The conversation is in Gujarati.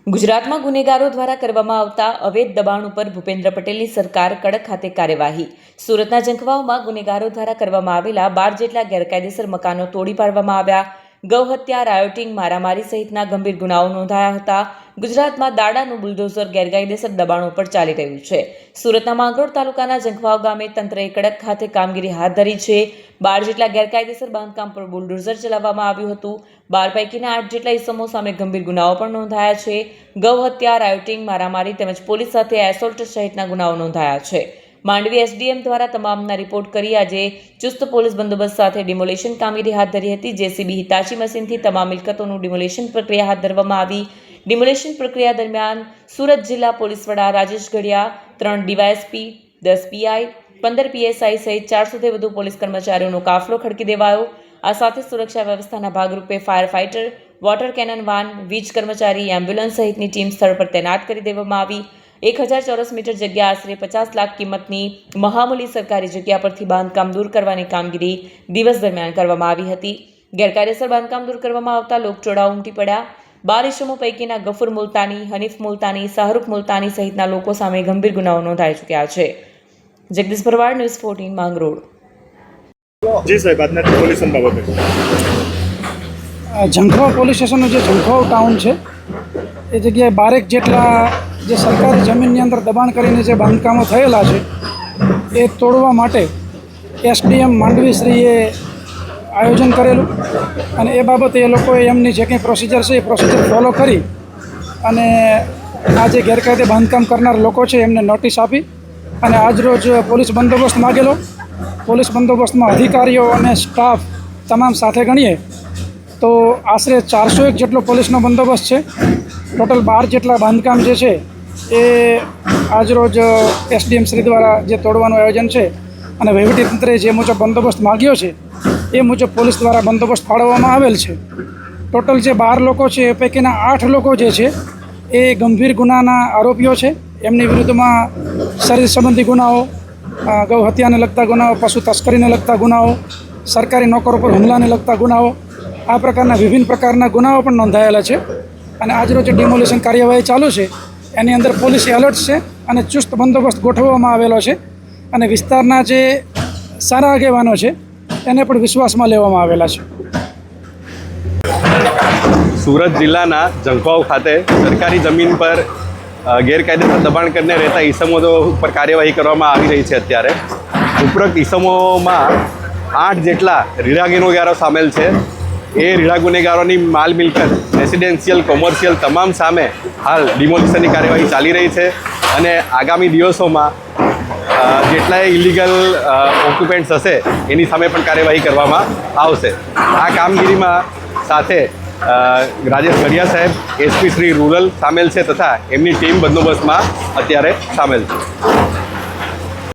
ગુજરાતમાં ગુનેગારો દ્વારા કરવામાં આવતા અવૈધ દબાણ ઉપર ભૂપેન્દ્ર પટેલની સરકાર કડક ખાતે કાર્યવાહી. સુરતના ઝંખવાઓમાં ગુનેગારો દ્વારા કરવામાં આવેલા 12 જેટલા ગેરકાયદેસર મકાનો તોડી પાડવામાં આવ્યા. ગૌહત્યા, રાયોટિંગ, મારામારી સહિતના ગંભીર ગુનાઓ નોંધાયા હતા. ગુજરાતમાં દાડાનું બુલડોઝર ગેરકાયદેસર દબાણો પર ચાલી રહ્યું છે. સુરતના માંગરોળ તાલુકાના ઝંખવાઓ ગામે તંત્રએ કડક ખાતે કામગીરી હાથ ધરી છે. 12 જેટલા ગેરકાયદેસર બાંધકામ પર બુલડોઝર ચલાવવામાં આવ્યું હતું. 12 પૈકીના 8 જેટલા ઇસમો સામે ગંભીર ગુનાઓ પણ નોંધાયા છે. ગૌહત્યા, રાયોટિંગ, મારામારી તેમજ પોલીસ સાથે એસોલ્ટ સહિતના ગુનાઓ નોંધાયા છે. માંડવી એસડીએમ દ્વારા તમામના રિપોર્ટ કરી આજે ચુસ્ત પોલીસ બંદોબસ્ત સાથે ડિમોલેશન કામગીરી હાથ ધરી હતી. જેસીબી, હિતાચી મશીનથી તમામ મિલકતોનું ડિમોલેશન પ્રક્રિયા હાથ ધરવામાં આવી. ડિમોલેશન પ્રક્રિયા દરમિયાન સુરત જિલ્લા પોલીસ વડા રાજેશ ઘડિયા, 3 ડીવાયએસપી, 10 પીઆઈ, 15 પીએસઆઈ સહિત 400થી વધુ પોલીસ કર્મચારીઓનો કાફલો ખડકી દેવાયો. આ સાથે સુરક્ષા વ્યવસ્થાના ભાગરૂપે fire fighter, water cannon van, વીજ કર્મચારી, એમ્બ્યુલન્સ સહિતની ટીમ સ્થળ પર તૈનાત કરી દેવામાં આવી. 1000 ચોરસ મીટર જગ્યા આશરે 50 લાખ કિંમતની મહામૂલી સરકારી જગ્યા પરથી બાંધકામ દૂર કરવાની કામગીરી દિવસ દરમિયાન કરવામાં આવી હતી. ગેરકાયદેસર બાંધકામ દૂર કરવામાં આવતા લોકટોળા ઉમટી પડ્યા. 12 ઇસમો પૈકીના ગફુર મુલતાની, હનીફ મુલતાની, શાહરૂખ મુલતાની સહિતના લોકો સામે ગંભીર ગુનાઓ નોંધાઈ ચૂક્યા છે. જગદીશ ભરવાડ, ન્યૂઝ 14, માંગરોળ. જી સાહેબ, આજના પોલ્યુશન બાબતે ઝંખવા પોલીસ સ્ટેશનનું જે ઝંખવાઓ ટાઉન છે એ જગ્યાએ 12 જેટલા જે સરકારી જમીનની અંદર દબાણ કરીને જે બાંધકામો થયેલા છે એ તોડવા માટે એસડીએમ માંડવીશ્રીએ આયોજન કરેલું અને એ બાબતે એ લોકોએ એમની જે કંઈ પ્રોસિજર છે એ પ્રોસિજર ફોલો કરી અને આ જે ગેરકાયદે બાંધકામ કરનાર લોકો છે એમને નોટિસ આપી અને આજરોજ પોલીસ બંદોબસ્ત માગેલો. પોલીસ બંદોબસ્તમાં અધિકારીઓ અને સ્ટાફ તમામ સાથે ગણીએ તો આશરે 401 જેટલો પોલીસનો બંદોબસ્ત છે. ટોટલ 12 જેટલા બાંધકામ જે છે એ આજરોજ એસડીએમ શ્રી દ્વારા જે તોડવાનું આયોજન છે અને વહીવટીતંત્રે જે મુજબ બંદોબસ્ત માગ્યો છે એ મુજબ પોલીસ દ્વારા બંદોબસ્ત ફાળવવામાં આવેલ છે. ટોટલ જે 12 લોકો છે એ પૈકીના 8 લોકો જે છે એ ગંભીર ગુનાના આરોપીઓ છે. એમની વિરુદ્ધમાં શરીર સંબંધી ગુનાઓ, ગૌ હત્યાને લગતા ગુનાઓ, પશુ તસ્કરીને લગતા ગુનાઓ, સરકારી નોકરો પર હુમલાને લગતા ગુનાઓ, આ પ્રકારના વિભિન્ન પ્રકારના ગુનાઓ પણ નોંધાયેલા છે. અને આજરોજ ડિમોલિશન કાર્યવાહી ચાલુ છે. એની અંદર પોલીસ એલર્ટ છે અને ચુસ્ત બંદોબસ્ત ગોઠવવામાં આવેલો છે અને વિસ્તારના જે સારા આગેવાનો છે એને પણ વિશ્વાસમાં લેવામાં આવેલા છે. સુરત જિલ્લાના ઝંખવાઓ ખાતે સરકારી જમીન પર ગેરકાયદેસર દબાણ કરીને રહેતા ઈસમો પર કાર્યવાહી કરવામાં આવી રહી છે. અત્યારે ઉપરોક્ત ઈસમોમાં 8 જેટલા રીઢા ગુનેગારો સામેલ છે. એ રીઢા ગુનેગારોની માલ મિલકત, રેસિડેન્શિયલ, કોમર્શિયલ તમામ સામે હાલ ડિમોલિશનની કાર્યવાહી ચાલી રહી છે અને આગામી દિવસોમાં જેટલાય ઇલીગલ ઓક્યુપેન્ટ્સ હશે એની સામે પણ કાર્યવાહી કરવામાં આવશે. આ કામગીરીમાં સાથે રાજેશ ઘડિયા સાહેબ, એસપી શ્રી રૂરલ સામેલ છે તથા એમની ટીમ બંદોબસ્તમાં અત્યારે સામેલ છે.